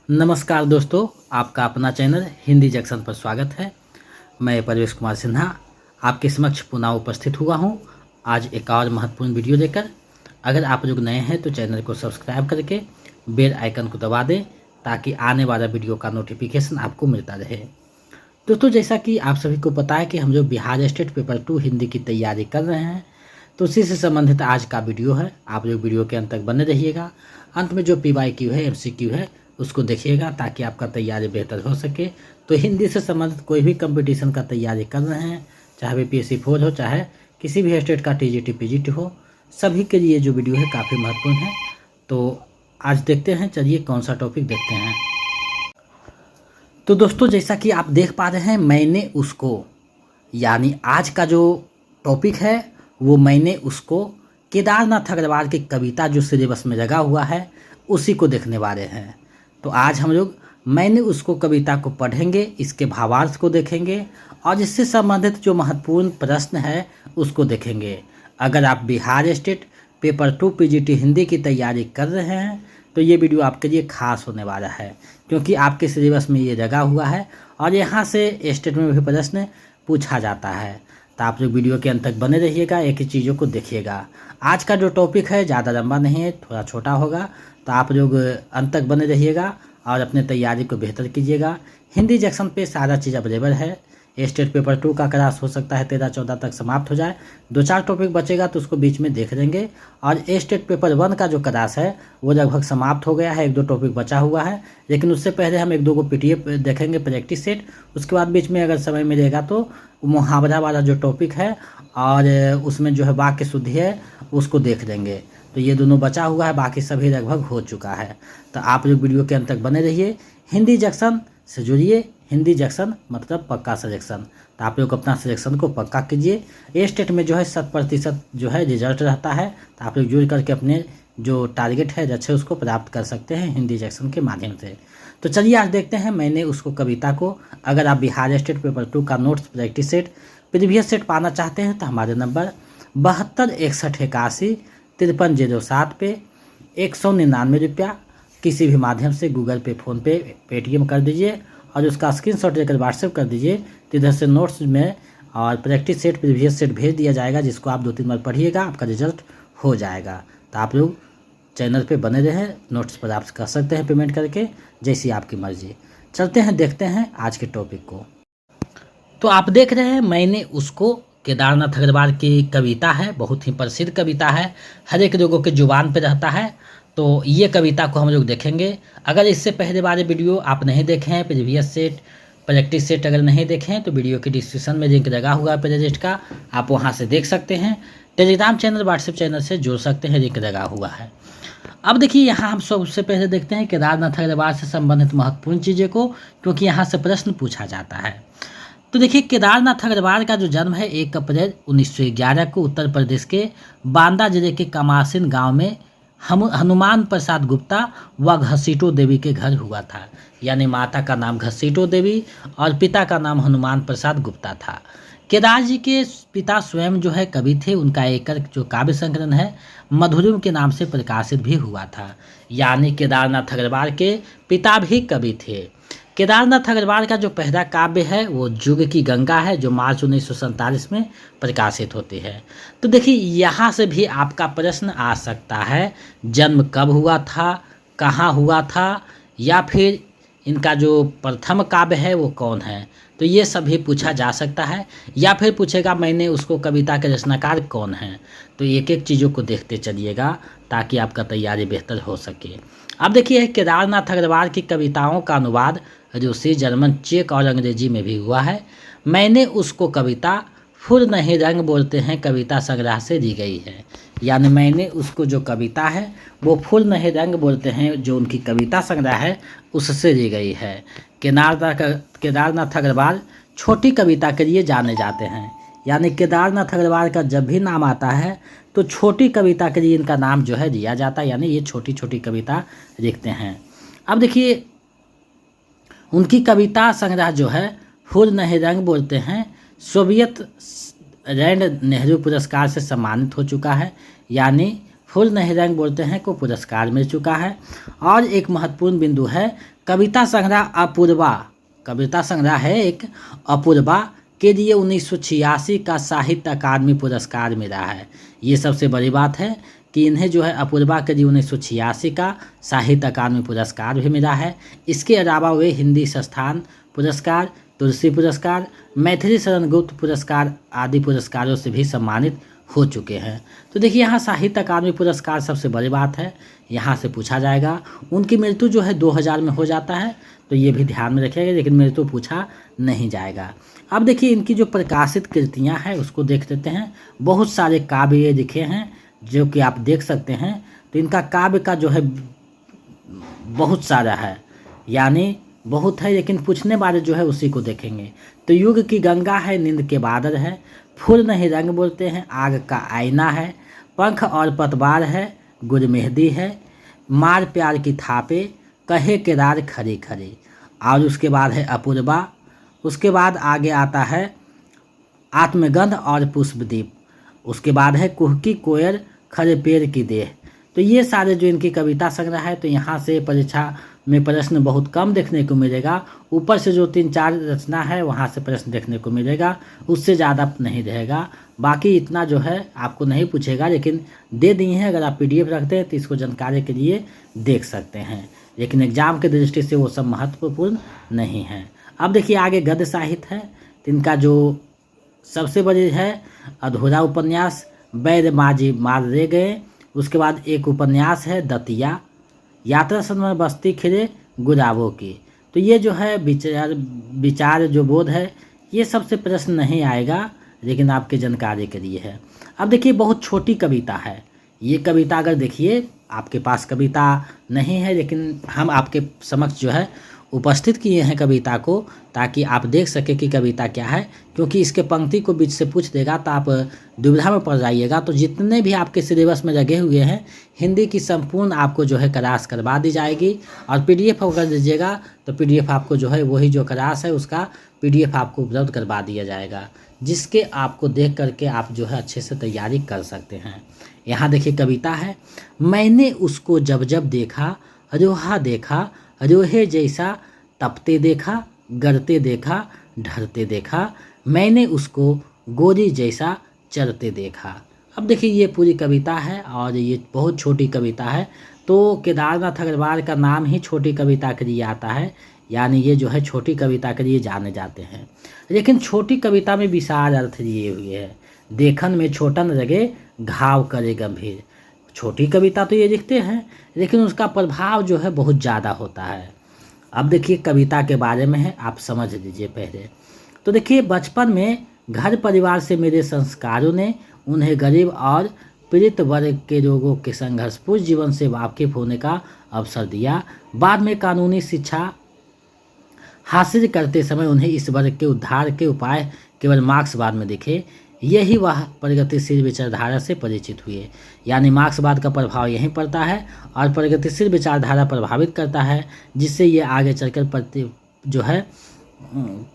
नमस्कार दोस्तों, आपका अपना चैनल हिंदी जंक्शन पर स्वागत है। मैं परवेश कुमार सिन्हा आपके समक्ष पुनः उपस्थित हुआ हूं आज एक और महत्वपूर्ण वीडियो लेकर। अगर आप लोग नए हैं तो चैनल को सब्सक्राइब करके बेल आइकन को दबा दें ताकि आने वाला वीडियो का नोटिफिकेशन आपको मिलता रहे। दोस्तों, जैसा कि आप सभी को पता है कि हम जो बिहार स्टेट पेपर 2 हिंदी की तैयारी कर रहे हैं, तो उसी से संबंधित आज का वीडियो है। आप लोग वीडियो के अंत तक बने रहिएगा। अंत में जो PYQ है, MCQ है, उसको देखिएगा ताकि आपका तैयारी बेहतर हो सके। तो हिंदी से संबंधित कोई भी कंपटीशन का तैयारी कर रहे हैं, चाहे BPSC 4 हो, चाहे किसी भी स्टेट का TGT PGT हो, सभी के लिए जो वीडियो है काफ़ी महत्वपूर्ण है। तो आज देखते हैं, चलिए कौन सा टॉपिक देखते हैं। तो दोस्तों, जैसा कि आप देख पा रहे हैं, मैंने उसको यानी आज का जो टॉपिक है वो मैंने उसको केदारनाथ अग्रवाल की कविता जो सिलेबस में लगा हुआ है उसी को देखने वाले हैं। तो आज हम लोग मैंने उसको कविता को पढ़ेंगे, इसके भावार्थ को देखेंगे और इससे संबंधित जो महत्वपूर्ण प्रश्न है उसको देखेंगे। अगर आप Bihar state paper 2 PGT Hindi की तैयारी कर रहे हैं तो ये वीडियो आपके लिए खास होने वाला है, क्योंकि आपके सिलेबस में ये लगा हुआ है और यहाँ से स्टेट में भी प्रश्न पूछा जाता है। तो आप लोग वीडियो के अंत तक बने रहिएगा, एक ही चीज़ों को देखिएगा। आज का जो टॉपिक है ज़्यादा लंबा नहीं है, थोड़ा छोटा होगा, तो आप लोग अंत तक बने रहिएगा और अपने तैयारी को बेहतर कीजिएगा। हिंदी जंक्शन पे सारा चीज़ अवेलेबल है। स्टेट पेपर 2 का क्लास हो सकता है 13-14 तक समाप्त हो जाए, 2-4 टॉपिक बचेगा तो उसको बीच में देख लेंगे। और स्टेट पेपर 1 का जो क्लास है वो लगभग समाप्त हो गया है, 1-2 टॉपिक बचा हुआ है, लेकिन उससे पहले हम 1-2 को PDF देखेंगे, प्रैक्टिस सेट। उसके बाद बीच में अगर समय मिलेगा तो मुहावरा वाला जो टॉपिक है और उसमें जो है वाक्य शुद्धि है उसको देख लेंगे। तो ये दोनों बचा हुआ है, बाकी सभी लगभग हो चुका है। तो आप लोग वीडियो के अंत तक बने रहिए, हिंदी जंक्शन से जुड़िए। हिंदी जंक्शन मतलब पक्का सिलेक्शन। तो आप लोग अपना सिलेक्शन को पक्का कीजिए। स्टेट में जो है 100% जो है रिजल्ट रहता है, तो आप लोग जुड़ करके अपने जो टारगेट है लक्ष्य उसको प्राप्त कर सकते हैं हिंदी जंक्शन के माध्यम से। तो चलिए आज देखते हैं मैंने उसको कविता को। अगर आप बिहार स्टेट पेपर 2 का notes, practice set, previous set पाना चाहते हैं तो हमारे नंबर 7261815307 पे 199 रुपया किसी भी माध्यम से गूगल पे, फ़ोन पे, पेटीएम कर दीजिए और उसका स्क्रीनशॉट लेकर व्हाट्सएप कर दीजिए। तो इधर से नोट्स में और प्रैक्टिस सेट, प्रीवियस सेट भेज दिया जाएगा, जिसको आप 2-3 बार पढ़िएगा, आपका रिजल्ट हो जाएगा। तो आप लोग चैनल पे बने रहें, नोट्स पर आप कर सकते हैं पेमेंट करके, जैसी आपकी मर्जी। चलते हैं, देखते हैं आज के टॉपिक को। तो आप देख रहे हैं मैंने उसको केदारनाथ अग्रवाल की कविता है, बहुत ही प्रसिद्ध कविता है, हर एक लोगों के जुबान पे रहता है। तो ये कविता को हम लोग देखेंगे। अगर इससे पहले वाले वीडियो आप नहीं देखे हैं, प्रीवियस सेट, प्रैक्टिस सेट अगर नहीं देखे हैं तो वीडियो के डिस्क्रिप्शन में लिंक लगा हुआ है प्लेलिस्ट का, आप वहाँ से देख सकते हैं। टेलीग्राम चैनल, व्हाट्सएप चैनल से जुड़ सकते हैं, लिंक लगा हुआ है। अब देखिए, यहाँ हम सबसे पहले देखते हैं केदारनाथ अग्रवाल से संबंधित महत्वपूर्ण चीज़ें को, क्योंकि यहाँ से प्रश्न पूछा जाता है। तो देखिए, केदारनाथ अग्रवाल का जो जन्म है 1 अप्रैल 1911 को उत्तर प्रदेश के बांदा जिले के कमासिन गांव में हनुमान प्रसाद गुप्ता व घसीटो देवी के घर हुआ था। यानी माता का नाम घसीटो देवी और पिता का नाम हनुमान प्रसाद गुप्ता था। केदार जी के पिता स्वयं जो है कवि थे। उनका एक जो काव्य संकलन है मधुरिम के नाम से प्रकाशित भी हुआ था। यानी केदारनाथ अग्रवाल के पिता भी कवि थे। केदारनाथ अग्रवाल का जो पहला काव्य है वो जुग की गंगा है, जो मार्च 1947 में प्रकाशित होती है। तो देखिए, यहाँ से भी आपका प्रश्न आ सकता है, जन्म कब हुआ था, कहाँ हुआ था, या फिर इनका जो प्रथम काव्य है वो कौन है। तो ये सभी पूछा जा सकता है, या फिर पूछेगा मैंने उसको कविता के रचनाकार कौन हैं। तो एक एक चीज़ों को देखते चलिएगा ताकि आपका तैयारी बेहतर हो सके। अब देखिए, केदारनाथ अग्रवाल की कविताओं का अनुवाद रूसी, जर्मन, चेक और अंग्रेजी में भी हुआ है। मैंने उसको कविता फूल नहीं रंग बोलते हैं कविता संग्रह से दी गई है। यानी मैंने उसको जो कविता है वो फूल नहीं रंग बोलते हैं, जो उनकी कविता संग्रह है, उससे दी गई है। केदारनाथ अग्रवाल छोटी कविता के लिए जाने जाते हैं। यानी केदारनाथ अग्रवाल का जब भी नाम आता है तो छोटी कविता के लिए इनका नाम जो है दिया जाता है, यानी ये छोटी छोटी कविता लिखते हैं। अब देखिए, उनकी कविता संग्रह जो है फूल नहीं रंग बोलते हैं सोवियत रैंड नेहरू पुरस्कार से सम्मानित हो चुका है। यानी फूल नहीं रंग बोलते हैं को पुरस्कार मिल चुका है। और एक महत्वपूर्ण बिंदु है, कविता संग्रह अपूर्वा, कविता संग्रह है एक अपूर्वा के लिए 1986 का साहित्य अकादमी पुरस्कार मिला है। ये सबसे बड़ी बात है कि इन्हें जो है अपूर्वा के लिए 1986 का साहित्य अकादमी पुरस्कार भी मिला है। इसके अलावा वे हिंदी संस्थान पुरस्कार, तुलसी पुरस्कार, मैथिली शरण गुप्त पुरस्कार आदि पुरस्कारों से भी सम्मानित हो चुके हैं। तो देखिए यहाँ साहित्य अकादमी पुरस्कार सबसे बड़ी बात है, यहाँ से पूछा जाएगा। उनकी मृत्यु जो है 2000 में हो जाता है, तो ये भी ध्यान में रखिएगा, लेकिन मृत्यु पूछा नहीं जाएगा। अब देखिए इनकी जो प्रकाशित कृतियाँ हैं उसको देख लेते हैं। बहुत सारे काव्य ये लिखे हैं जो कि आप देख सकते हैं। तो इनका काव्य का जो है बहुत सारा है, यानी बहुत है, लेकिन पूछने वाले जो है उसी को देखेंगे। तो युग की गंगा है, नींद के बादल है, फूल नहीं रंग बोलते हैं, आग का आईना है, पंख और पतवार है, गुल मेहंदी है, मार प्यार की थापे, कहे केदार खरी खरी। और उसके बाद है अपूर्वा। उसके बाद आगे आता है आत्मगंध और पुष्पदीप। उसके बाद है कुहकी कोयल खरे पेड़ की देह। तो ये सारे जो इनकी कविता संग्रह है, तो यहाँ से परीक्षा में प्रश्न बहुत कम देखने को मिलेगा। ऊपर से जो 3-4 रचना है वहाँ से प्रश्न देखने को मिलेगा, उससे ज़्यादा नहीं रहेगा। बाकी इतना जो है आपको नहीं पूछेगा, लेकिन दे दिए हैं। अगर आप PDF रखते हैं तो इसको जानकारी के लिए देख सकते हैं, लेकिन एग्जाम की दृष्टि से वो सब महत्वपूर्ण नहीं है। अब देखिए आगे गद्य साहित्य है। तो इनका जो सबसे बड़ी है अधूरा उपन्यास बैर माजी मार ले गए। उसके बाद एक उपन्यास है दतिया, यात्रा समय बस्ती खिले गुलाबों की। तो ये जो है विचार जो बोध है, ये सबसे प्रश्न नहीं आएगा, लेकिन आपके जानकारी के लिए है। अब देखिए बहुत छोटी कविता है ये कविता। अगर देखिए आपके पास कविता नहीं है, लेकिन हम आपके समक्ष जो है उपस्थित किए हैं कविता को, ताकि आप देख सके कि कविता क्या है। क्योंकि इसके पंक्ति को बीच से पूछ देगा तो आप दुविधा में पड़ जाइएगा। तो जितने भी आपके सिलेबस में लगे हुए हैं हिंदी की संपूर्ण आपको जो है क्लास करवा दी जाएगी। और PDF अगर दीजिएगा तो PDF आपको जो है वही जो क्लास है उसका PDF आपको उपलब्ध करवा दिया जाएगा, जिसके आपको देख करके आप जो है अच्छे से तैयारी कर सकते हैं। यहाँ देखिए कविता है, मैंने उसको जब जब देखा, अरोहा देखा, अरोहे जैसा तपते देखा, गरते देखा, ढरते देखा, मैंने उसको गोरी जैसा चरते देखा। अब देखिए ये पूरी कविता है और ये बहुत छोटी कविता है। तो केदारनाथ अग्रवाल का नाम ही छोटी कविता के लिए आता है, यानी ये जो है छोटी कविता के लिए जाने जाते हैं। लेकिन छोटी कविता में विशाल अर्थ लिए हुए है। देखन में छोटन लगे, घाव करे गंभीर। छोटी कविता तो ये लिखते हैं, लेकिन उसका प्रभाव जो है बहुत ज़्यादा होता है। अब देखिए कविता के बारे में है, आप समझ लीजिए पहले। तो देखिए बचपन में घर परिवार से मेरे संस्कारों ने उन्हें गरीब और पीड़ित वर्ग के लोगों के संघर्षपूर्ण जीवन से वाकिफ होने का अवसर दिया। बाद में कानूनी शिक्षा हासिल करते समय उन्हें इस वर्ग के उद्धार के उपाय केवल मार्क्सवाद में दिखे। यही वह प्रगतिशील विचारधारा से परिचित हुए। यानी मार्क्सवाद का प्रभाव यहीं पड़ता है और प्रगतिशील विचारधारा प्रभावित करता है, जिससे ये आगे चलकर जो है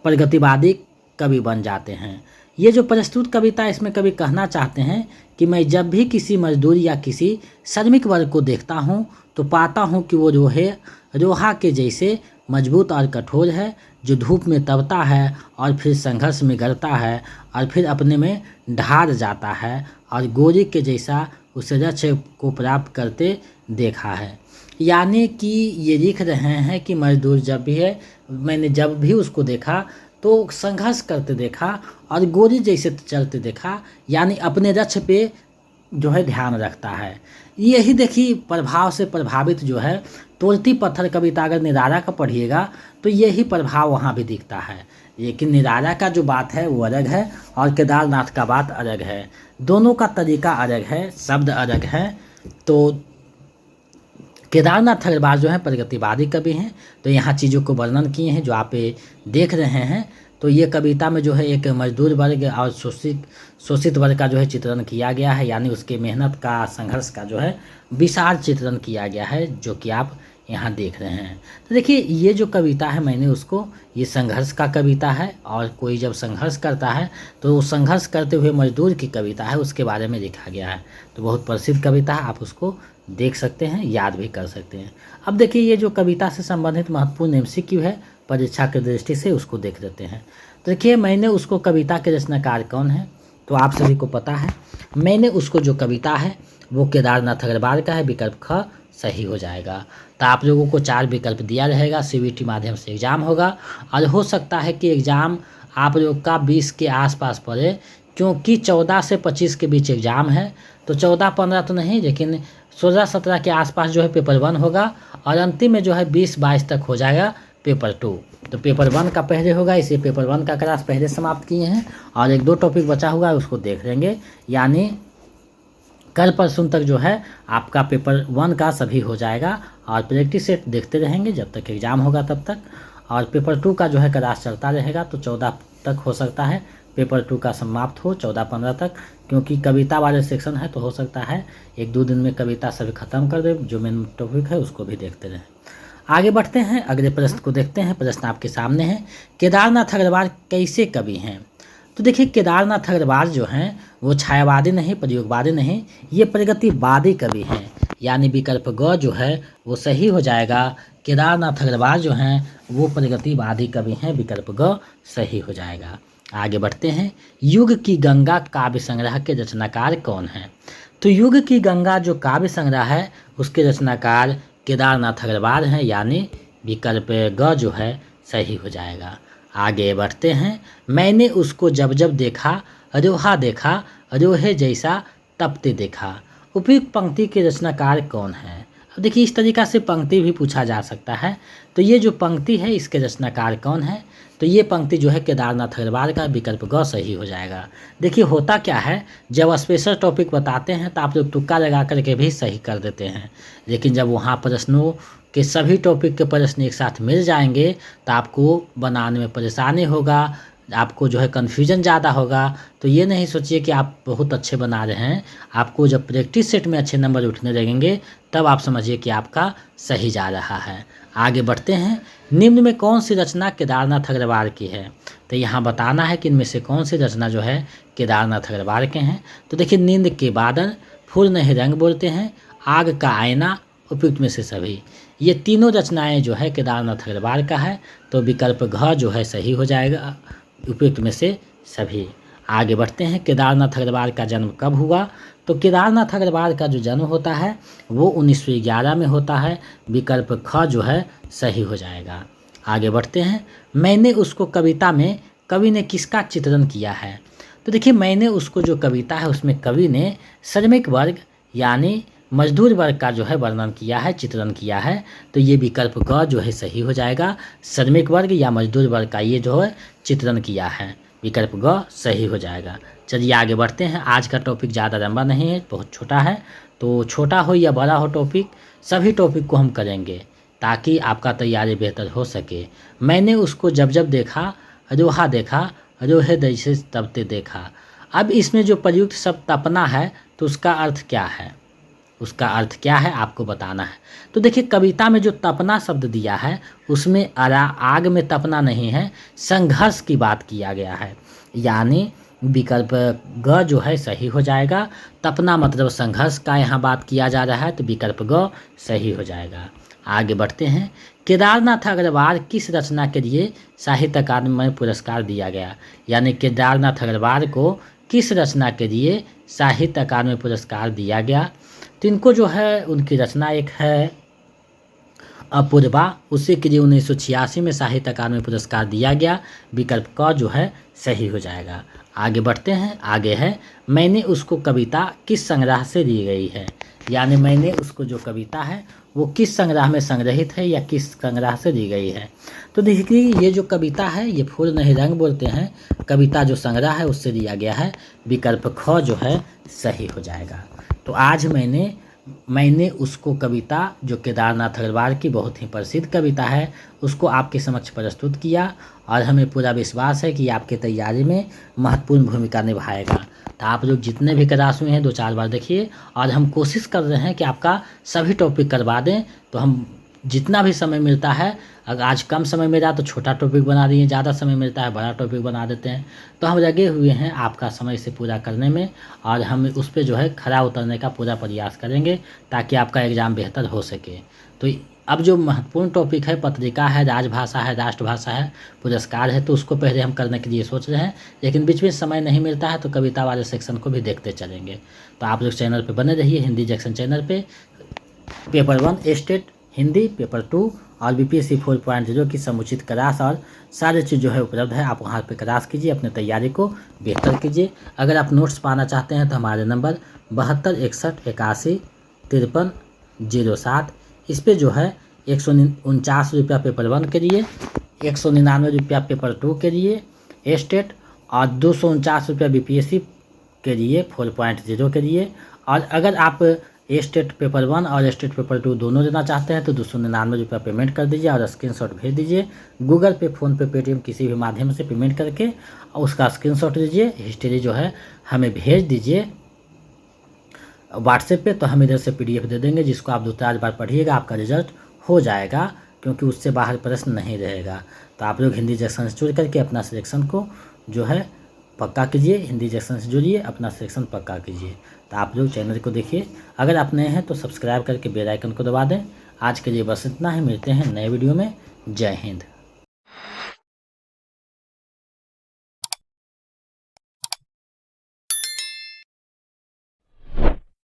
प्रगतिवादी कवि बन जाते हैं। ये जो प्रस्तुत कविता इसमें कवि कहना चाहते हैं कि मैं जब भी किसी मजदूर या किसी श्रमिक वर्ग को देखता हूँ तो पाता हूँ कि वो रोहा के जैसे मजबूत और कठोर है, जो धूप में तपता है और फिर संघर्ष में गड़ता है और फिर अपने में ढार जाता है, और गोरी के जैसा उसे लक्ष्य को प्राप्त करते देखा है। यानी कि ये लिख रहे हैं कि मजदूर जब भी है, मैंने जब भी उसको देखा तो संघर्ष करते देखा और गोरी जैसे चलते देखा, यानी अपने लक्ष्य पे जो है ध्यान रखता है। यही देखिए प्रभाव से प्रभावित जो है तोड़ती पत्थर कविता अगर निराला का पढ़िएगा तो यही प्रभाव वहाँ भी दिखता है। लेकिन निराला का जो बात है वो अलग है और केदारनाथ का बात अलग है, दोनों का तरीका अलग है, शब्द अलग है। तो केदारनाथ अग्रवाल जो है प्रगतिवादी कवि हैं, तो यहाँ चीज़ों को वर्णन किए हैं जो आप देख रहे हैं। तो ये कविता में जो है एक मजदूर वर्ग और शोषित वर्ग का जो है चित्रण किया गया है, यानी उसके मेहनत का, संघर्ष का जो है विशाल चित्रण किया गया है, जो कि आप यहाँ देख रहे हैं। तो देखिए ये जो कविता है मैंने उसको, ये संघर्ष का कविता है, और कोई जब संघर्ष करता है तो संघर्ष करते हुए मजदूर की कविता है, उसके बारे में लिखा गया है। तो बहुत प्रसिद्ध कविता है, आप उसको देख सकते हैं, याद भी कर सकते हैं। अब देखिए ये जो कविता से संबंधित महत्वपूर्ण MCQ है परीक्षा की दृष्टि से, उसको देख लेते हैं। तो देखिए मैंने उसको कविता के रचनाकार कौन है, तो आप सभी को पता है। मैंने उसको जो कविता है वो केदारनाथ अग्रवाल का है, विकल्प ख सही हो जाएगा। तो आप लोगों को 4 विकल्प दिया रहेगा, CBT माध्यम से एग्ज़ाम होगा, और हो सकता है कि एग्ज़ाम आप लोग का 20 के आसपास पड़े, क्योंकि 14 से 25 के बीच एग्ज़ाम है। तो 14-15 तो नहीं, लेकिन 16-17 के आसपास जो है पेपर 1 होगा, और अंतिम में जो है 20-22 तक हो जाएगा पेपर 2। तो पेपर 1 का पहले होगा, इसे पेपर 1 का क्लास पहले समाप्त किए हैं, और 1-2 टॉपिक बचा हुआ है उसको देख लेंगे। यानी कल परसों तक जो है आपका पेपर 1 का सभी हो जाएगा, और प्रैक्टिस सेट देखते रहेंगे जब तक एग्ज़ाम होगा तब तक। और पेपर 2 का जो है क्लास चलता रहेगा, तो 14 तक हो सकता है पेपर 2 का समाप्त हो, 14-15 तक, क्योंकि कविता वाले सेक्शन है तो हो सकता है 1-2 दिन में कविता सभी ख़त्म कर दे, जो मेन टॉपिक है उसको भी देखते रहें। आगे बढ़ते हैं, अगले प्रश्न को देखते हैं। प्रश्न आपके सामने है, केदारनाथ अग्रवाल कैसे कवि हैं? तो देखिए केदारनाथ अग्रवाल जो हैं वो छायावादी नहीं, प्रयोगवादी नहीं, ये प्रगतिवादी कवि हैं। यानी विकल्प ग जो है वो सही हो जाएगा। केदारनाथ अग्रवाल जो हैं वो प्रगतिवादी कवि हैं, विकल्प ग सही हो जाएगा। आगे बढ़ते हैं, युग की गंगा काव्य संग्रह के रचनाकार कौन हैं? तो युग की गंगा जो काव्य संग्रह है उसके रचनाकार केदारनाथ अग्रवाल हैं, यानी विकल्प ग जो है सही हो जाएगा। आगे बढ़ते हैं, मैंने उसको जब जब देखा, अरोहा देखा, अरोहे जैसा तपते देखा। उपयुक्त पंक्ति के रचनाकार कौन है? अब देखिए इस तरीक़ा से पंक्ति भी पूछा जा सकता है। तो ये जो पंक्ति है इसके रचनाकार कौन है? तो ये पंक्ति जो है केदारनाथ अग्रवाल का, विकल्प ग सही हो जाएगा। देखिए होता क्या है, जब स्पेशल टॉपिक बताते हैं तो आप लोग तुक्का लगा करके भी सही कर देते हैं, लेकिन जब वहाँ प्रश्नों के सभी टॉपिक के प्रश्न एक साथ मिल जाएंगे तो आपको बनाने में परेशानी होगा, आपको जो है कन्फ्यूजन ज़्यादा होगा। तो ये नहीं सोचिए कि आप बहुत अच्छे बना रहे हैं, आपको जब प्रैक्टिस सेट में अच्छे नंबर उठने लगेंगे तब आप समझिए कि आपका सही जा रहा है। आगे बढ़ते हैं, निम्न में कौन सी रचना केदारनाथ अग्रवाल की है? तो यहाँ बताना है कि इनमें से कौन सी रचना जो है केदारनाथ अग्रवाल के हैं। तो देखिए, नींद के बादल, फूल नहीं रंग बोलते हैं, आग का आईना, उपयुक्त में से सभी, ये तीनों रचनाएं जो है केदारनाथ अग्रवाल का है। तो विकल्प घ जो है सही हो जाएगा, उपयुक्त में से सभी। आगे बढ़ते हैं, केदारनाथ अग्रवाल का जन्म कब हुआ? तो केदारनाथ अग्रवाल का जो जन्म होता है वो 1911 में होता है, विकल्प ख जो है सही हो जाएगा। आगे बढ़ते हैं, मैंने उसको कविता में कवि ने किसका चित्रण किया है? तो देखिए, मैंने उसको जो कविता है उसमें कवि ने श्रमिक वर्ग यानी मजदूर वर्ग का जो है वर्णन किया है, चित्रण किया है। तो ये विकल्प ग जो है सही हो जाएगा, श्रमिक वर्ग या मजदूर वर्ग का ये जो है चित्रण किया है, विकल्प ग सही हो जाएगा। चलिए आगे बढ़ते हैं। आज का टॉपिक ज़्यादा लंबा नहीं है, बहुत छोटा है, तो छोटा हो या बड़ा हो टॉपिक, सभी टॉपिक को हम करेंगे ताकि आपका तैयारी बेहतर हो सके। मैंने उसको जब जब देखा, अरोहा देखा, अरोहे जैसे तपते देखा। अब इसमें जो प्रयुक्त शब्द तपना है तो उसका अर्थ क्या है? उसका अर्थ क्या है आपको बताना है। तो देखिए, कविता में जो तपना शब्द दिया है उसमें आग में तपना नहीं है, संघर्ष की बात किया गया है, यानी विकल्प ग जो है सही हो जाएगा। तपना मतलब संघर्ष का यहाँ बात किया जा रहा है, तो विकल्प ग सही हो जाएगा। आगे बढ़ते हैं, केदारनाथ अग्रवाल किस रचना के लिए साहित्य अकादमी में पुरस्कार दिया गया? यानी केदारनाथ अग्रवाल को किस रचना के लिए साहित्य अकादमी पुरस्कार दिया गया? तो इनको जो है उनकी रचना एक है अपूर्वा, उसी के लिए 1986 में साहित्य अकादमी पुरस्कार दिया गया, विकल्प क जो है सही हो जाएगा। आगे बढ़ते हैं, आगे है, मैंने उसको कविता किस संग्रह से दी गई है? यानी मैंने उसको जो कविता है वो किस संग्रह में संग्रहित है या किस संग्रह से दी गई है? तो देखिए, ये जो कविता है ये फूल नहीं रंग बोलते हैं, कविता जो संग्रह है उससे दिया गया है, विकल्प ख जो है सही हो जाएगा। तो आज मैंने उसको कविता जो केदारनाथ अग्रवाल की बहुत ही प्रसिद्ध कविता है उसको आपके समक्ष प्रस्तुत किया, और हमें पूरा विश्वास है कि आपके तैयारी में महत्वपूर्ण भूमिका निभाएगा। तो आप लोग जितने भी क्लास हुए हैं 2-4 बार देखिए, और हम कोशिश कर रहे हैं कि आपका सभी टॉपिक करवा दें। तो हम जितना भी समय मिलता है, अगर आज कम समय मिला तो छोटा टॉपिक बना दिए, ज़्यादा समय मिलता है बड़ा टॉपिक बना देते हैं। तो हम लगे हुए हैं आपका समय से पूरा करने में, और हम उस पे जो है खरा उतरने का पूरा प्रयास करेंगे ताकि आपका एग्ज़ाम बेहतर हो सके। तो अब जो महत्वपूर्ण टॉपिक है, पत्रिका है, राजभाषा है, राष्ट्रभाषा है, पुरस्कार है, तो उसको पहले हम करने के लिए सोच रहे हैं। लेकिन बीच में समय नहीं मिलता है तो कविता वाले सेक्शन को भी देखते चलेंगे। तो आप लोग चैनल पे बने रहिए, हिंदी जंक्शन चैनल पे। पेपर 1 स्टेट हिंदी, पेपर 2 और बीपीएससी 4.0 की समुचित क्लास और सारे चीज़ जो है उपलब्ध है। आप वहाँ पे क्लास कीजिए, अपने तैयारी को बेहतर कीजिए। अगर आप नोट्स पाना चाहते हैं तो हमारे नंबर 7261815307, इस पे जो है 149 रुपया पेपर 1 के लिए, 199 रुपया पेपर 2 के लिए स्टेट, और 249 रुपया बीपीएससी के लिए 4.0 के लिए। और अगर आप स्टेट पेपर 1 और स्टेट पेपर 2 दोनों देना चाहते हैं तो 299 रुपया पेमेंट कर दीजिए और स्क्रीनशॉट भेज दीजिए। गूगल पे, फ़ोन पे, पेटीएम किसी भी माध्यम से पेमेंट करके उसका स्क्रीनशॉट लीजिए, हिस्ट्री जो है हमें भेज दीजिए व्हाट्सएप पे। तो हम इधर से पीडीएफ दे देंगे, जिसको आप 2-4 बार पढ़िएगा, आपका रिजल्ट हो जाएगा, क्योंकि उससे बाहर प्रश्न नहीं रहेगा। तो आप लोग हिंदी जंक्शन से जुड़ करके अपना सिलेक्शन को जो है पक्का कीजिए, हिंदी जंक्शन से जुड़िए, अपना सिलेक्शन पक्का कीजिए। तो आप लोग चैनल को देखिए, अगर आप नए हैं तो सब्सक्राइब करके बेल आइकन को दबा दें। आज के लिए बस इतना ही, मिलते हैं नए वीडियो में। जय हिंद।